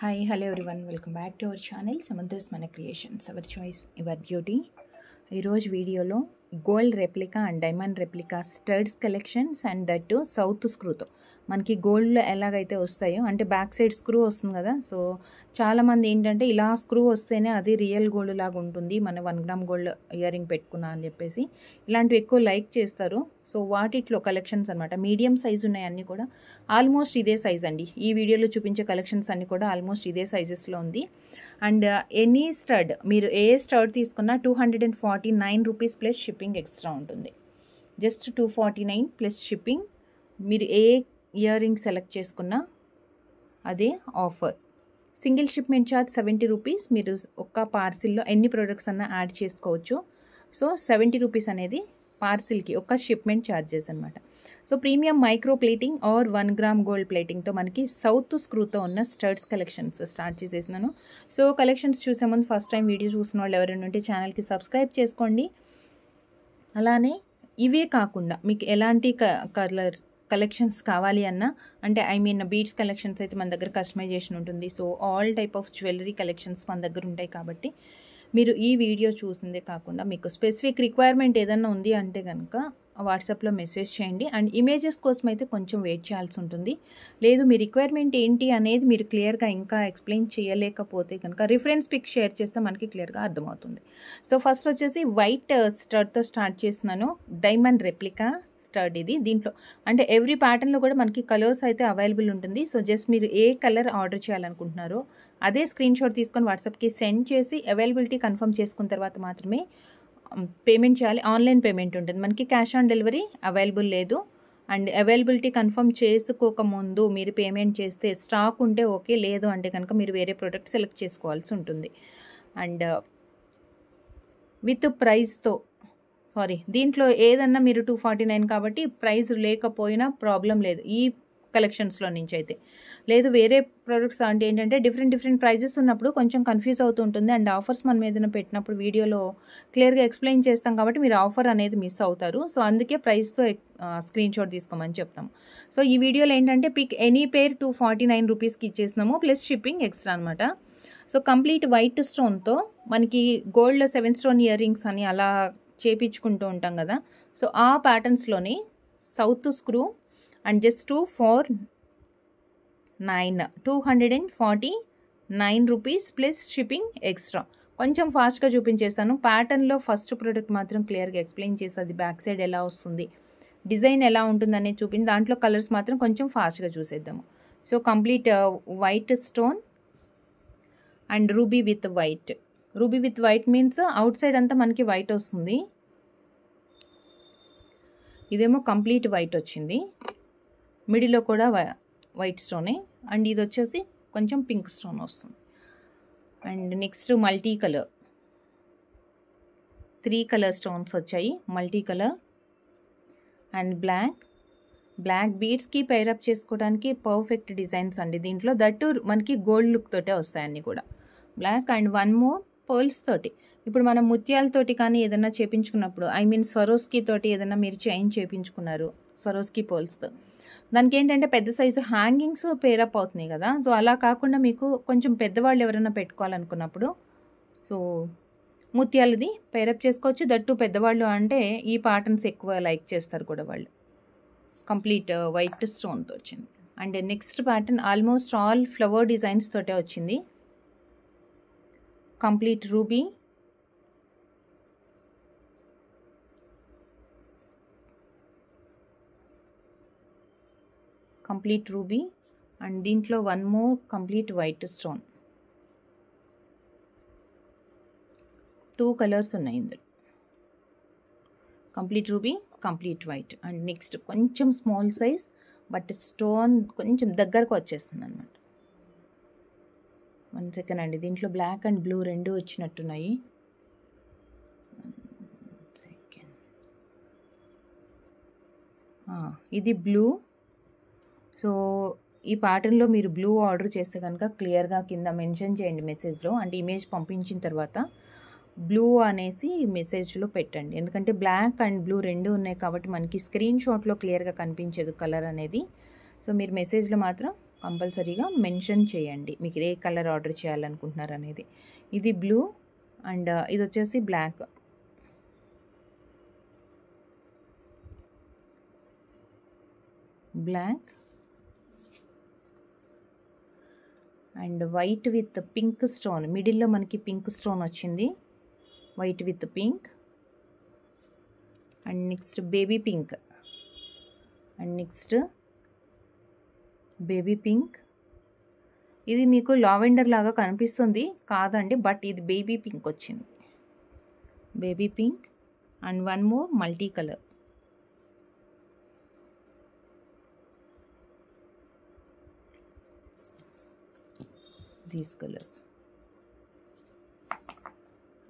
Hi, hello everyone. Welcome back to our channel Samantha's Mana Creations. Our choice, your beauty. ఈరోజు వీడియోలో gold replica and diamond replica studs collections and that too south స్క్రూతో మనకి గోల్డ్లో ఎలాగైతే వస్తాయో అంటే back side screw వస్తుంది కదా. సో చాలామంది ఏంటంటే ఇలా స్క్రూ వస్తేనే అది రియల్ గోల్డ్ లాగా ఉంటుంది, మన 1 గ్రామ్ గోల్డ్ ఇయర్ రింగ్ పెట్టుకున్నా అని చెప్పేసి ఇలాంటివి ఎక్కువ లైక్ చేస్తారు. సో వాటిట్లో కలెక్షన్స్ అనమాట. మీడియం సైజు ఉన్నాయి అన్నీ కూడా, ఆల్మోస్ట్ ఇదే సైజ్ అండి. ఈ వీడియోలో చూపించే కలెక్షన్స్ అన్నీ కూడా ఆల్మోస్ట్ ఇదే సైజెస్లో ఉంది. అండ్ ఎనీ స్టడ్ మీరు ఏ స్టడ్ తీసుకున్నా 249 రూపీస్ ప్లస్ షిప్పింగ్ ఎక్స్ట్రా ఉంటుంది. Just 249 plus shipping. మీరు ఏ ఇయర్ రింగ్ సెలెక్ట్ చేసుకున్నా అదే offer. Single shipment charge 70 rupees. మీరు ఒక్క పార్సిల్లో ఎన్ని ప్రొడక్ట్స్ అన్నా యాడ్ చేసుకోవచ్చు. సో 70 రూపీస్ అనేది పార్సిల్కి ఒక షిప్మెంట్ ఛార్జెస్ అనమాట. So premium micro plating or 1 gram gold ప్లేటింగ్తో మనకి సౌత్ స్క్రూతో ఉన్న స్టడ్స్ కలెక్షన్స్ స్టార్ట్ చేసేసినాను. సో కలెక్షన్స్ చూసే ముందు ఫస్ట్ టైం వీడియో చూసిన వాళ్ళు ఎవరైనా ఉంటే ఛానల్కి సబ్స్క్రైబ్ చేసుకోండి. అలానే ఇవే కాకుండా మీకు ఎలాంటి కలెక్షన్స్ కావాలి అన్నా, అంటే బీడ్స్ కలెక్షన్స్ అయితే మన దగ్గర కస్టమైజేషన్ ఉంటుంది. So all type of jewellery collections మన దగ్గర ఉంటాయి. కాబట్టి మీరు ఈ వీడియో చూసిందే కాకుండా మీకు స్పెసిఫిక్ రిక్వైర్మెంట్ ఏదన్నా ఉంది అంటే కనుక వాట్సాప్లో మెసేజ్ చేయండి. అండ్ ఇమేజెస్ కోసం అయితే కొంచెం వెయిట్ చేయాల్సి ఉంటుంది. లేదు మీ రిక్వైర్మెంట్ ఏంటి అనేది మీరు క్లియర్గా ఇంకా ఎక్స్ప్లెయిన్ చేయలేకపోతే కనుక రిఫరెన్స్ పిక్ షేర్ చేస్తే మనకి క్లియర్గా అర్థమవుతుంది. సో ఫస్ట్ వచ్చేసి వైట్ స్టడ్తో స్టార్ట్ చేస్తున్నాను. డైమండ్ రెప్లికా స్టడ్ ఇది. దీంట్లో అంటే ఎవ్రీ ప్యాటర్న్లో కూడా మనకి కలర్స్ అయితే అవైలబుల్ ఉంటుంది. సో జస్ట్ మీరు ఏ కలర్ ఆర్డర్ చేయాలనుకుంటున్నారో అదే స్క్రీన్ షాట్ తీసుకొని వాట్సాప్కి సెండ్ చేసి అవైలబిలిటీ కన్ఫర్మ్ చేసుకున్న తర్వాత మాత్రమే పేమెంట్ చేయాలి. ఆన్లైన్ పేమెంట్ ఉంటుంది, మనకి క్యాష్ ఆన్ డెలివరీ అవైలబుల్ లేదు. అండ్ అవైలబిలిటీ కన్ఫర్మ్ చేసుకోకముందు మీరు పేమెంట్ చేస్తే స్టాక్ ఉంటే ఓకే, లేదు అంటే కనుక మీరు వేరే ప్రోడక్ట్ సెలెక్ట్ చేసుకోవాల్సి ఉంటుంది. అండ్ విత్ ప్రైస్తో దీంట్లో ఏదన్నా మీరు 249 కాబట్టి ప్రైస్ లేకపోయినా ప్రాబ్లం లేదు ఈ కలెక్షన్స్లో నుంచి అయితే. లేదు వేరే ప్రోడక్ట్స్ అంటే ఏంటంటే డిఫరెంట్ ప్రైజెస్ ఉన్నప్పుడు కొంచెం కన్ఫ్యూజ్ అవుతూ ఉంటుంది. అండ్ ఆఫర్స్ మనం ఏదైనా పెట్టినప్పుడు వీడియోలో క్లియర్గా ఎక్స్ప్లెయిన్ చేస్తాం కాబట్టి మీరు ఆఫర్ అనేది మిస్ అవుతారు. సో అందుకే ప్రైస్తో స్క్రీన్ షాట్ తీసుకోమని చెప్తాము. సో ఈ వీడియోలో ఏంటంటే పిక్ ఎనీ పేర్ 249 రూపీస్కి ఇచ్చేసినాము ప్లస్ షిప్పింగ్ ఎక్స్ట్రా అనమాట. సో కంప్లీట్ వైట్ స్టోన్తో మనకి గోల్డ్లో 7 స్టోన్ ఇయర్ రింగ్స్ అని అలా చేపించుకుంటూ ఉంటాం కదా. సో ఆ ప్యాటర్న్స్లోని south screw and just 249 rupees plus shipping extra. కొంచెం ఫాస్ట్గా చూపించేస్తాను. ప్యాటర్న్లో ఫస్ట్ ప్రోడక్ట్ మాత్రం క్లియర్గా ఎక్స్ప్లెయిన్ చేస్తుంది, బ్యాక్ సైడ్ ఎలా వస్తుంది, డిజైన్ ఎలా ఉంటుంది అనేది చూపించి దాంట్లో కలర్స్ మాత్రం కొంచెం ఫాస్ట్గా చూసేద్దాము. So complete white stone and ruby with white. Ruby with white means out side అంతా మనకి వైట్ వస్తుంది, ఇదేమో కంప్లీట్ వైట్ వచ్చింది. మిడిల్లో కూడా వైట్ స్టోనే. అండ్ ఇది వచ్చేసి కొంచెం పింక్ స్టోన్ వస్తుంది. And next multi colour, 3 colour stones వచ్చాయి, మల్టీ కలర్ అండ్ బ్లాక్ బీడ్స్కి పైరప్ చేసుకోవడానికి పర్ఫెక్ట్ డిజైన్స్ అండి దీంట్లో. దట్టు మనకి గోల్డ్ లుక్ తోటే వస్తాయి అన్నీ కూడా. బ్లాక్ అండ్ 1 మోర్ పర్ల్స్ తోటి. ఇప్పుడు మనం ముత్యాలతోటి కానీ ఏదైనా చేపించుకున్నప్పుడు స్వరోస్కి తోటి ఏదైనా మీరు చైన్ చేపించుకున్నారు స్వరోస్కి పర్ల్స్తో, దానికి ఏంటంటే పెద్ద సైజు హ్యాంగింగ్స్ పేరప్ అవుతున్నాయి కదా. సో అలా కాకుండా మీకు కొంచెం పెద్దవాళ్ళు ఎవరైనా పెట్టుకోవాలనుకున్నప్పుడు సో ముత్యాలది పేరప్ చేసుకోవచ్చు. దట్టు పెద్దవాళ్ళు అంటే ఈ ప్యాటర్న్స్ ఎక్కువ లైక్ చేస్తారు కూడా వాళ్ళు. కంప్లీట్ వైట్ స్టోన్తో వచ్చింది. And next pattern almost all flower designs తోటే వచ్చింది. కంప్లీట్ రూబీ, అండ్ దీంట్లో 1 more complete white stone. 2 colours ఉన్నాయి ఇందులో, complete ruby, complete white. And next కొంచెం స్మాల్ సైజ్ బట్ స్టోన్ కొంచెం దగ్గరకు వచ్చేస్తుంది అనమాట. 1 సెకండ్ అండి, దీంట్లో బ్లాక్ అండ్ బ్లూ రెండు వచ్చినట్టున్నాయి. ఇది బ్లూ. సో ఈ ప్యాటర్న్లో మీరు బ్లూ ఆర్డర్ చేస్తే కనుక క్లియర్గా కింద మెన్షన్ చేయండి మెసేజ్లో, అంటే ఇమేజ్ పంపించిన తర్వాత బ్లూ అనేసి మెసేజ్లో పెట్టండి. ఎందుకంటే బ్లాక్ అండ్ బ్లూ రెండు ఉన్నాయి కాబట్టి మనకి స్క్రీన్ షాట్లో క్లియర్గా కనిపించదు కలర్ అనేది. సో మీరు మెసేజ్లో మాత్రం కంపల్సరీగా మెన్షన్ చేయండి మీకు ఏ కలర్ ఆర్డర్ చేయాలనుకుంటున్నారు అనేది. ఇది బ్లూ అండ్ ఇది వచ్చేసి black. Black and white with pink stone, మిడిల్లో మనకి పింక్ స్టోన్ వచ్చింది, white with pink. And next baby pink, and next baby pink. ఇది మీకు లావెండర్ లాగా కనిపిస్తుంది కాదండి, బట్ ఇది బేబీ పింక్ వచ్చింది, baby pink. And one more multi colour, these colors.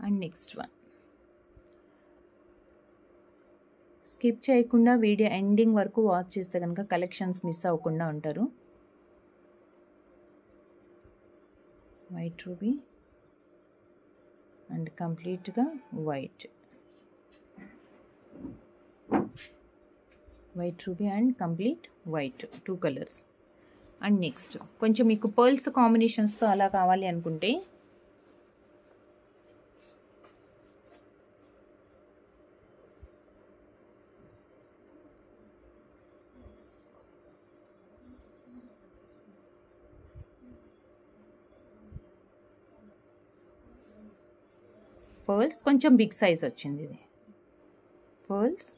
And next one, స్కిప్ చేయకుండా వీడియో ఎండింగ్ వరకు వాచ్ చేస్తే కనుక కలెక్షన్స్ మిస్ అవ్వకుండా ఉంటారు. వైట్ రూబీ అండ్ కంప్లీట్గా white, white ruby and complete white, 2 colours. And next కొంచెం మీకు పర్ల్స్ కాంబినేషన్స్తో అలా కావాలి అనుకుంటే పర్ల్స్ కొంచెం బిగ్ సైజ్ వచ్చింది ఇది పర్ల్స్.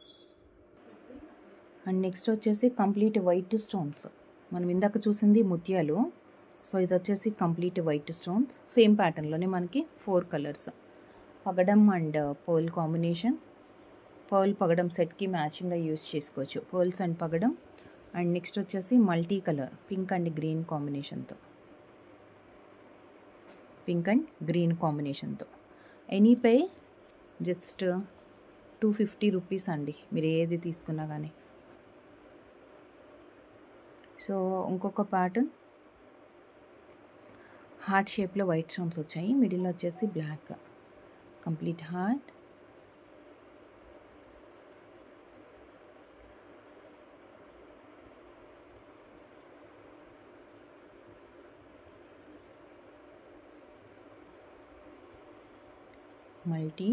అండ్ నెక్స్ట్ వచ్చేసి కంప్లీట్ వైట్ స్టోన్స్, మనం ఇందాక చూసింది ముత్యాలు, సో ఇది వచ్చేసి కంప్లీట్ వైట్ స్టోన్స్. సేమ్ ప్యాటర్న్లోనే మనకి 4 కలర్స్, పగడం అండ్ పర్ల్ కాంబినేషన్. పర్ల్ పగడం సెట్కి మ్యాచింగ్గా యూస్ చేసుకోవచ్చు, పర్ల్స్ అండ్ పగడం. అండ్ నెక్స్ట్ వచ్చేసి multi colour pink and green కాంబినేషన్తో, పింక్ అండ్ గ్రీన్ కాంబినేషన్తో. ఎనీ పే జస్ట్ 250 రూపీస్ అండి, మీరు ఏది తీసుకున్నా కానీ. సో ఇంకొక ప్యాటర్న్ హార్ట్ షేప్లో వైట్ స్టోన్స్ వచ్చాయి, మిడిల్లో వచ్చేసి black, complete heart. Multi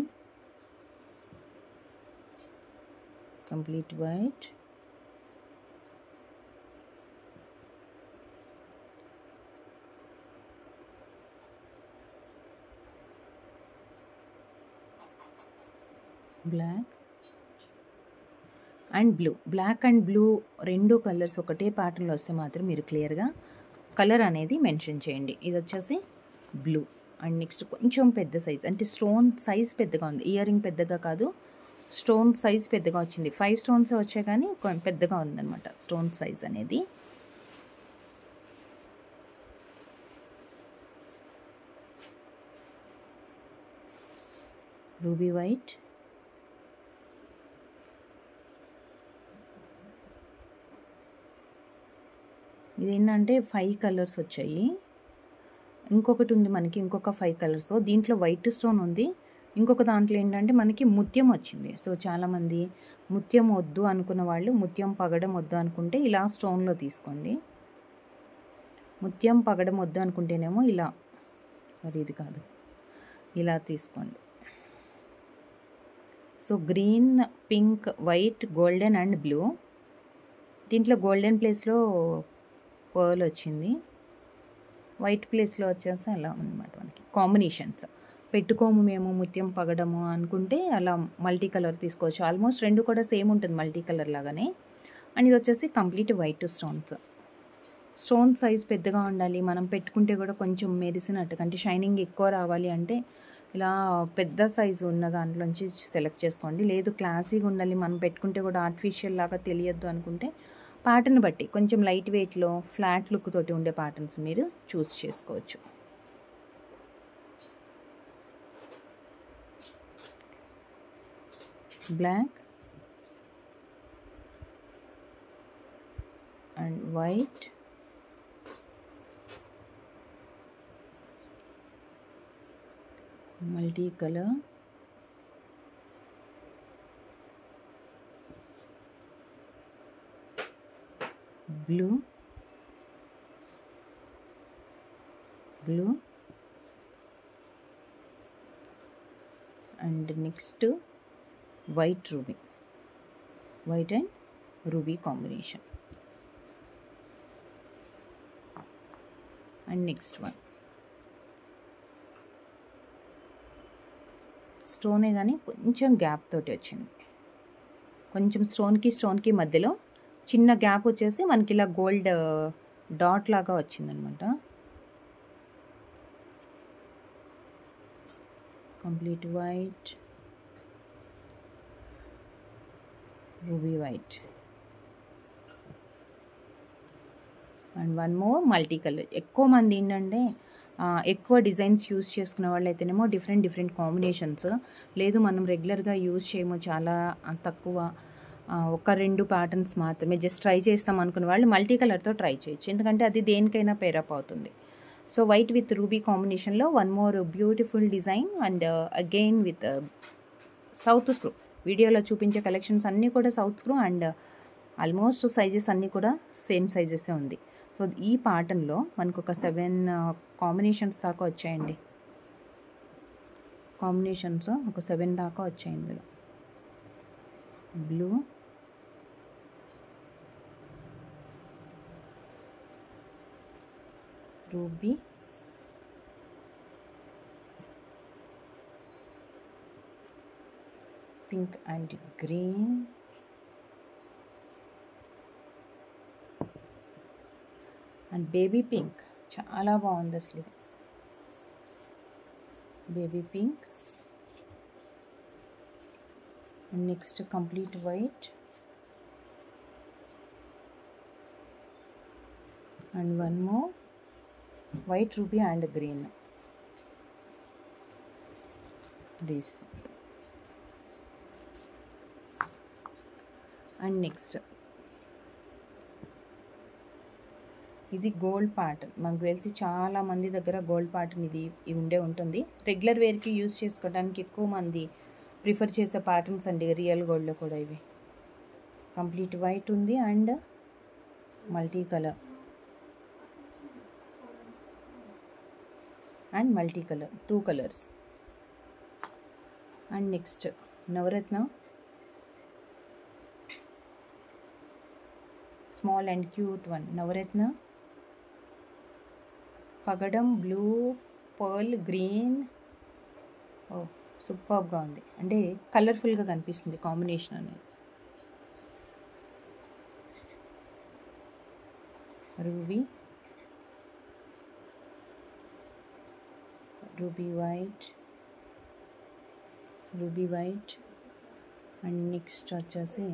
complete white, black and blue. Black and blue 2 colours ఒకటే ప్యాటర్న్లో వస్తే మాత్రం మీరు క్లియర్గా కలర్ అనేది మెన్షన్ చేయండి. ఇది వచ్చేసి బ్లూ. అండ్ నెక్స్ట్ కొంచెం పెద్ద సైజ్, అంటే స్టోన్ సైజ్ పెద్దగా ఉంది, ఇయర్ రింగ్ పెద్దగా కాదు, స్టోన్ సైజ్ పెద్దగా వచ్చింది. 5 స్టోన్స్ వచ్చాయి కానీ పెద్దగా ఉందన్నమాట స్టోన్ సైజ్ అనేది. రూబీ వైట్, ఇదేంటంటే 5 కలర్స్ వచ్చాయి, ఇంకొకటి ఉంది మనకి ఇంకొక 5 కలర్స్. దీంట్లో వైట్ స్టోన్ ఉంది, ఇంకొక దాంట్లో ఏంటంటే మనకి ముత్యం వచ్చింది. సో చాలామంది ముత్యం వద్దు అనుకున్న వాళ్ళు, ముత్యం పగడం వద్దు అనుకుంటే ఇలా స్టోన్లో తీసుకోండి. ముత్యం పగడం వద్దు అనుకుంటేనేమో ఇలా, సారీ ఇది కాదు, ఇలా తీసుకోండి. So green, pink, white, golden and blue. దీంట్లో గోల్డెన్ ప్లేస్లో పర్ల్ వచ్చింది, వైట్ ప్లేస్లో వచ్చేసి అలా అనమాట మనకి కాంబినేషన్స్. పెట్టుకోము మేము ముత్యం పగడము అనుకుంటే అలా మల్టీ కలర్ తీసుకోవచ్చు. ఆల్మోస్ట్ 2 కూడా సేమ్ ఉంటుంది మల్టీ కలర్ లాగానే. అండ్ ఇది వచ్చేసి complete white stones. Stone size పెద్దగా ఉండాలి, మనం పెట్టుకుంటే కూడా కొంచెం మెరిసినట్టు, అంటే షైనింగ్ ఎక్కువ రావాలి అంటే ఇలా పెద్ద సైజు ఉన్న దాంట్లోంచి సెలెక్ట్ చేసుకోండి. లేదు క్లాసీగా ఉండాలి, మనం పెట్టుకుంటే కూడా ఆర్టిఫిషియల్ లాగా తెలియద్దు అనుకుంటే ప్యాటర్న్ బట్టి కొంచెం లైట్ వెయిట్లో ఫ్లాట్ లుక్ తోటి ఉండే ప్యాటర్న్స్ మీరు చూస్ చేసుకోవచ్చు. Black and white, multi colour, blue, blue, and next white ruby, white and ruby combination. And next one స్టోనే కానీ కొంచెం గ్యాప్ తోటి వచ్చింది. కొంచెం స్టోన్కి మధ్యలో చిన్న గ్యాప్ వచ్చేసి మనకి ఇలా గోల్డ్ డాట్ లాగా వచ్చిందనమాట. Complete white, ruby white, and one more multi colour. ఎక్కువ మంది ఏంటంటే ఎక్కువ డిజైన్స్ యూస్ చేసుకునే వాళ్ళు అయితేనేమో డిఫరెంట్ కాంబినేషన్స్, లేదు మనం రెగ్యులర్గా యూజ్ చేయము, చాలా తక్కువ ఒక 2 ప్యాటర్న్స్ మాత్రమే జస్ట్ ట్రై చేస్తాం అనుకునే వాళ్ళు మల్టీ కలర్తో ట్రై చేయొచ్చు, ఎందుకంటే అది దేనికైనా పేరప్ అవుతుంది. సో వైట్ విత్ రూబీ కాంబినేషన్లో one more beautiful design and again with south screw. వీడియోలో చూపించే కలెక్షన్స్ అన్నీ కూడా south screw and almost sizes అన్నీ కూడా సేమ్ సైజెసే ఉంది. సో ఈ ప్యాటర్న్లో మనకు ఒక 7 కాంబినేషన్స్ దాకా వచ్చాయండి. కాంబినేషన్స్ ఒక 7 దాకా వచ్చాయి ఇందులో. Blue, ruby, pink and green, and baby pink. చాలా బాగుంది అసలు. Baby pink, and next complete white, and one more white, ruby and green. This and next ఇది గోల్డ్ ప్యాటర్న్. మనకు తెలిసి చాలా మంది దగ్గర గోల్డ్ ప్యాటర్న్ ఇది ఉంటుంది. రెగ్యులర్ వేర్కి యూజ్ చేసుకోవడానికి ఎక్కువ మంది ప్రిఫర్ చేసే ప్యాటర్న్స్ అండి రియల్ గోల్డ్లో కూడా. ఇవి కంప్లీట్ వైట్ ఉంది and multi colour and multi colour 2 colours. And next navaratna small and cute one. Navaratna పగడం బ్లూ, పర్ల్ గ్రీన్. ఓ సూపర్గా ఉంది, అంటే కలర్ఫుల్గా కనిపిస్తుంది కాంబినేషన్ అనేది. Ruby, ruby white, ruby white, and next వచ్చేసి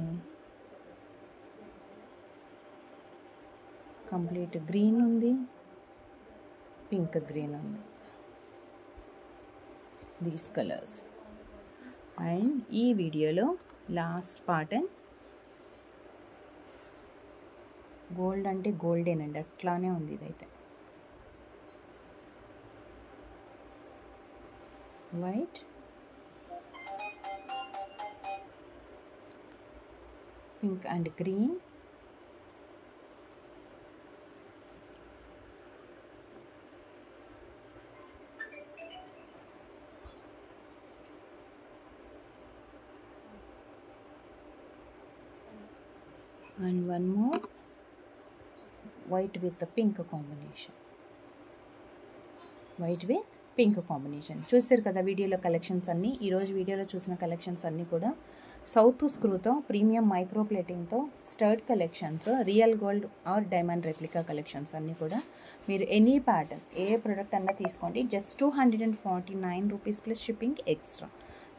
కంప్లీట్ గ్రీన్ ఉంది, పింక్ గ్రీన్ ఉంది. These colours. అండ్ ఈ వీడియోలో లాస్ట్ ప్యాటర్న్ గోల్డ్ అంటే గోల్డేనండి, అట్లానే ఉంది ఇదైతే. White, pink and green, and one more white with the pink combination. White with pink combination. చూసారు కదా వీడియోలో కలెక్షన్స్ అన్నీ. ఈరోజు వీడియోలో చూసిన కలెక్షన్స్ అన్నీ కూడా సౌత్ స్క్రూతో ప్రీమియం మైక్రో ప్లేటింగ్తో స్టర్డ్ collections, real gold or diamond replica collections అన్నీ కూడా. మీరు ఎనీ ప్యాటర్న్ ఏ ప్రోడక్ట్ అన్నా తీసుకోండి, just 249 rupees plus shipping extra.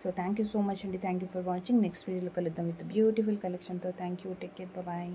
So thank you so much అండి. Thank you for watching. Next వీడియోలో కలుద్దాం విత్ బ్యూటిఫుల్ కలెక్షన్తో. Thank you. Take care. Bye.